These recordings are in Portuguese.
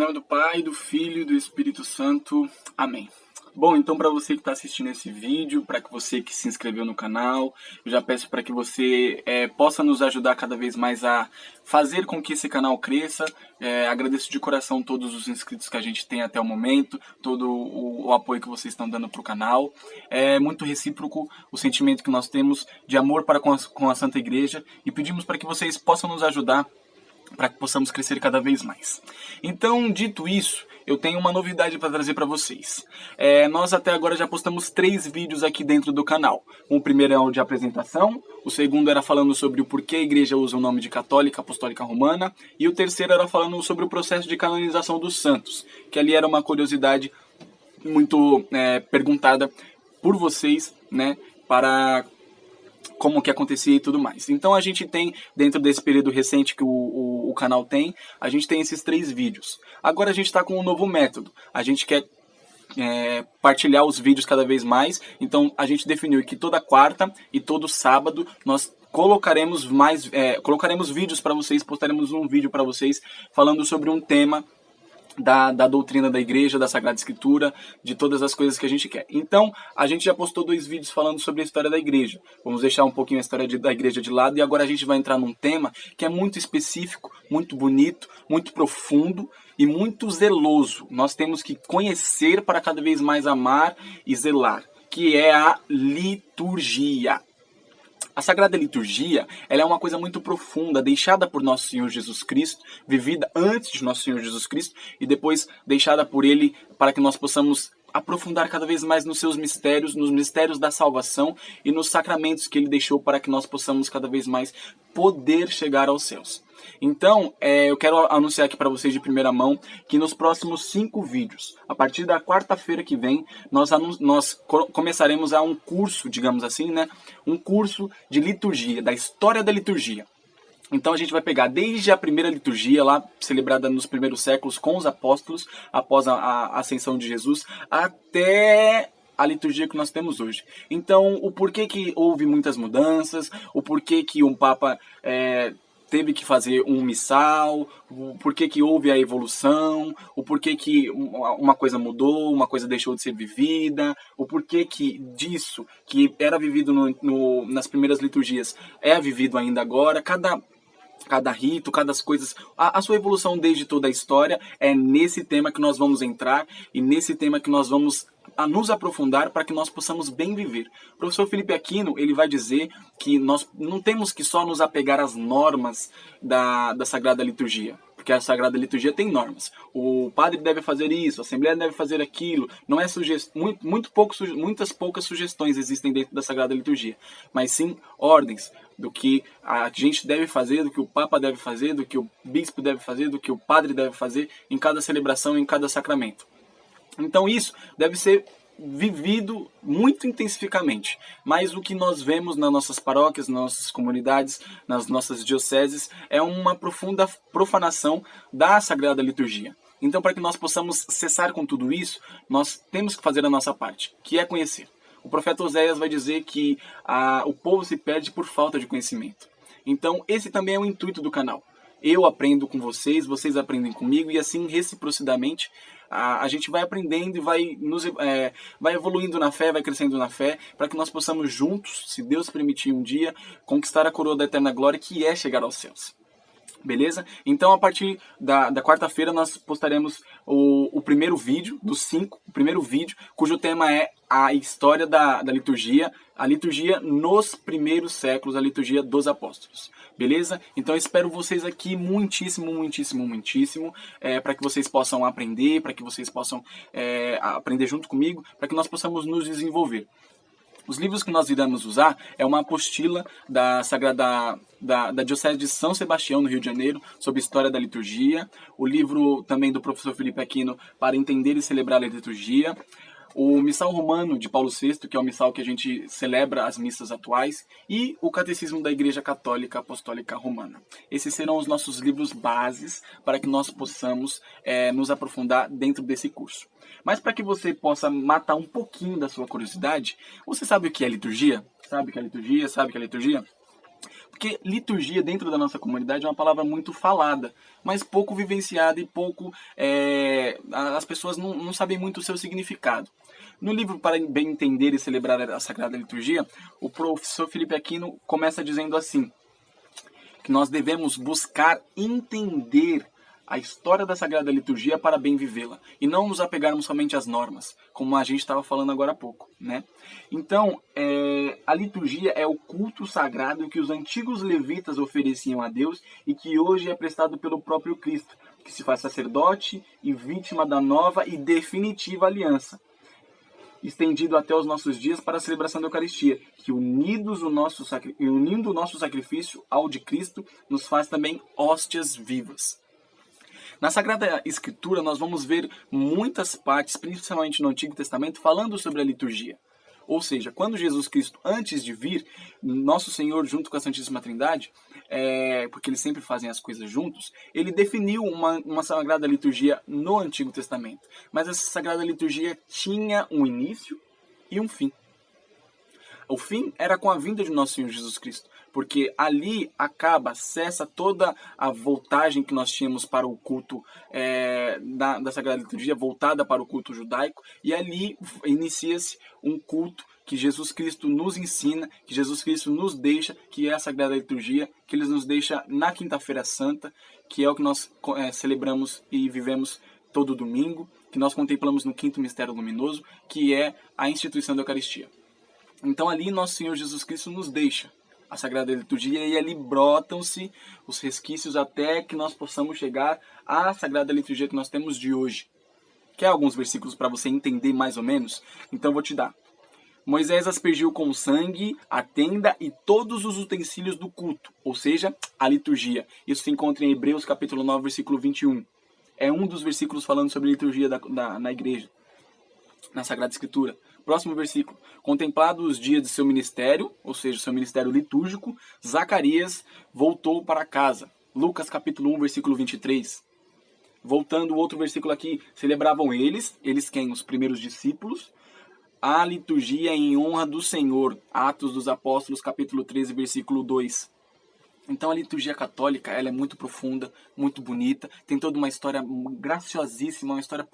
nome do Pai, do Filho e do Espírito Santo. Amém. Bom, então para você que está assistindo esse vídeo, para que você que se inscreveu no canal, eu já peço para que você possa nos ajudar cada vez mais a fazer com que esse canal cresça. Agradeço de coração todos os inscritos que a gente tem até o momento, todo o apoio que vocês estão dando para o canal. É muito recíproco o sentimento que nós temos de amor para com a Santa Igreja e pedimos para que vocês possam nos ajudar para que possamos crescer cada vez mais. Então, dito isso, eu tenho uma novidade para trazer para vocês. Nós até agora já postamos 3 vídeos aqui dentro do canal. O primeiro é o de apresentação, o segundo era falando sobre o porquê a igreja usa o nome de Católica Apostólica Romana, e o terceiro era falando sobre o processo de canonização dos santos, que ali era uma curiosidade muito perguntada por vocês, né, para como que acontecia e tudo mais. Então a gente tem, dentro desse período recente que o canal tem, a gente tem esses 3 vídeos. Agora a gente está com um novo método. A gente quer partilhar os vídeos cada vez mais. Então a gente definiu que toda quarta e todo sábado nós colocaremos vídeos para vocês, postaremos um vídeo para vocês falando sobre um tema da doutrina da igreja, da Sagrada Escritura, de todas as coisas que a gente quer. Então, a gente já postou 2 vídeos falando sobre a história da igreja. Vamos deixar um pouquinho a história da igreja de lado e agora a gente vai entrar num tema que é muito específico, muito bonito, muito profundo e muito zeloso. Nós temos que conhecer para cada vez mais amar e zelar, que é a liturgia. A Sagrada Liturgia, ela é uma coisa muito profunda, deixada por Nosso Senhor Jesus Cristo, vivida antes de Nosso Senhor Jesus Cristo e depois deixada por Ele para que nós possamos aprofundar cada vez mais nos seus mistérios, nos mistérios da salvação e nos sacramentos que Ele deixou para que nós possamos cada vez mais poder chegar aos céus. Então, eu quero anunciar aqui para vocês de primeira mão que nos próximos 5 vídeos, a partir da quarta-feira que vem, nós começaremos a um curso, digamos assim, né? Um curso de liturgia, da história da liturgia. Então a gente vai pegar desde a primeira liturgia lá, celebrada nos primeiros séculos com os apóstolos, após a ascensão de Jesus, até a liturgia que nós temos hoje. Então, o porquê que houve muitas mudanças, o porquê que um Papa teve que fazer um missal, o porquê que houve a evolução, o porquê que uma coisa mudou, uma coisa deixou de ser vivida, o porquê que disso, que era vivido nas primeiras liturgias, é vivido ainda agora, cada rito, cada coisas, a sua evolução desde toda a história, é nesse tema que nós vamos entrar e nesse tema que nós vamos nos aprofundar para que nós possamos bem viver. O professor Felipe Aquino, ele vai dizer que nós não temos que só nos apegar às normas da Sagrada Liturgia, porque a Sagrada Liturgia tem normas. O padre deve fazer isso, a Assembleia deve fazer aquilo. Não é muitas poucas sugestões existem dentro da Sagrada Liturgia, mas sim ordens do que a gente deve fazer, do que o Papa deve fazer, do que o Bispo deve fazer, do que o Padre deve fazer em cada celebração, em cada sacramento. Então isso deve ser vivido muito intensificamente. Mas o que nós vemos nas nossas paróquias, nas nossas comunidades, nas nossas dioceses, é uma profunda profanação da Sagrada Liturgia. Então, para que nós possamos cessar com tudo isso, nós temos que fazer a nossa parte, que é conhecer. O profeta Oséias vai dizer que o povo se perde por falta de conhecimento. Então, esse também é o intuito do canal. Eu aprendo com vocês, vocês aprendem comigo, e assim, reciprocidamente, a gente vai aprendendo e vai evoluindo na fé, vai crescendo na fé, para que nós possamos juntos, se Deus permitir um dia, conquistar a coroa da eterna glória, que é chegar aos céus. Beleza? Então, a partir da quarta-feira, nós postaremos o primeiro vídeo, dos 5, o primeiro vídeo, cujo tema é a história da liturgia, a liturgia nos primeiros séculos, a liturgia dos apóstolos. Beleza? Então, eu espero vocês aqui muitíssimo, muitíssimo, muitíssimo, para que vocês possam aprender, para que vocês possam aprender junto comigo, para que nós possamos nos desenvolver. Os livros que nós iremos usar é uma apostila da Diocese de São Sebastião, no Rio de Janeiro, sobre história da liturgia. O livro também do professor Felipe Aquino, para entender e celebrar a liturgia. O Missal Romano de Paulo VI, que é o missal que a gente celebra as missas atuais, e o Catecismo da Igreja Católica Apostólica Romana. Esses serão os nossos livros bases para que nós possamos nos aprofundar dentro desse curso. Mas para que você possa matar um pouquinho da sua curiosidade, você sabe o que é liturgia? Sabe o que é liturgia? Sabe o que é liturgia? Porque liturgia dentro da nossa comunidade é uma palavra muito falada, mas pouco vivenciada e pouco... as pessoas não sabem muito o seu significado. No livro Para Bem Entender e Celebrar a Sagrada Liturgia, o professor Felipe Aquino começa dizendo assim, que nós devemos buscar entender a história da Sagrada Liturgia para bem vivê-la, e não nos apegarmos somente às normas, como a gente estava falando agora há pouco, né? Então, a liturgia é o culto sagrado que os antigos levitas ofereciam a Deus e que hoje é prestado pelo próprio Cristo, que se faz sacerdote e vítima da nova e definitiva aliança, estendido até os nossos dias para a celebração da Eucaristia, que unindo o nosso sacrifício ao de Cristo, nos faz também hóstias vivas. Na Sagrada Escritura, nós vamos ver muitas partes, principalmente no Antigo Testamento, falando sobre a liturgia. Ou seja, quando Jesus Cristo, antes de vir, nosso Senhor, junto com a Santíssima Trindade, porque eles sempre fazem as coisas juntos, ele definiu uma Sagrada Liturgia no Antigo Testamento. Mas essa Sagrada Liturgia tinha um início e um fim. O fim era com a vinda de nosso Senhor Jesus Cristo, porque ali cessa toda a voltagem que nós tínhamos para o culto da Sagrada Liturgia, voltada para o culto judaico, e ali inicia-se um culto que Jesus Cristo nos ensina, que Jesus Cristo nos deixa, que é a Sagrada Liturgia, que Ele nos deixa na Quinta-feira Santa, que é o que nós celebramos e vivemos todo domingo, que nós contemplamos no Quinto Mistério Luminoso, que é a instituição da Eucaristia. Então ali nosso Senhor Jesus Cristo nos deixa a Sagrada Liturgia e ali brotam-se os resquícios até que nós possamos chegar à Sagrada Liturgia que nós temos de hoje. Quer alguns versículos para você entender mais ou menos? Então vou te dar. Moisés aspergiu com sangue a tenda e todos os utensílios do culto, ou seja, a liturgia. Isso se encontra em Hebreus capítulo 9, versículo 21. É um dos versículos falando sobre a liturgia na igreja, na Sagrada Escritura. Próximo versículo. Contemplados os dias de seu ministério, ou seja, seu ministério litúrgico, Zacarias voltou para casa. Lucas capítulo 1, versículo 23. Voltando o outro versículo aqui, celebravam eles quem? Os primeiros discípulos, a liturgia em honra do Senhor. Atos dos Apóstolos capítulo 13, versículo 2. Então a liturgia católica, ela é muito profunda, muito bonita, tem toda uma história graciosíssima, uma história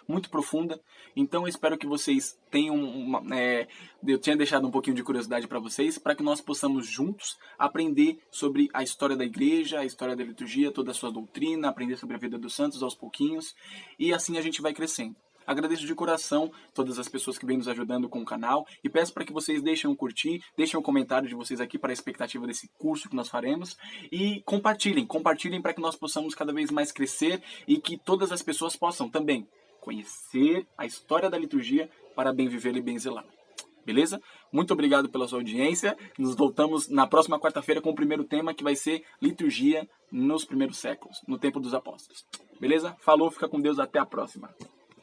muito profunda. Então eu espero que vocês tenham eu tinha deixado um pouquinho de curiosidade para vocês, para que nós possamos juntos aprender sobre a história da igreja, a história da liturgia, toda a sua doutrina, aprender sobre a vida dos santos aos pouquinhos, e assim a gente vai crescendo. Agradeço de coração todas as pessoas que vêm nos ajudando com o canal e peço para que vocês deixem um curtir, deixem um comentário de vocês aqui para a expectativa desse curso que nós faremos e compartilhem para que nós possamos cada vez mais crescer e que todas as pessoas possam também conhecer a história da liturgia para bem viver e bem zelar. Beleza? Muito obrigado pela sua audiência. Nos voltamos na próxima quarta-feira com o primeiro tema, que vai ser liturgia nos primeiros séculos, no tempo dos apóstolos. Beleza? Falou, fica com Deus, até a próxima.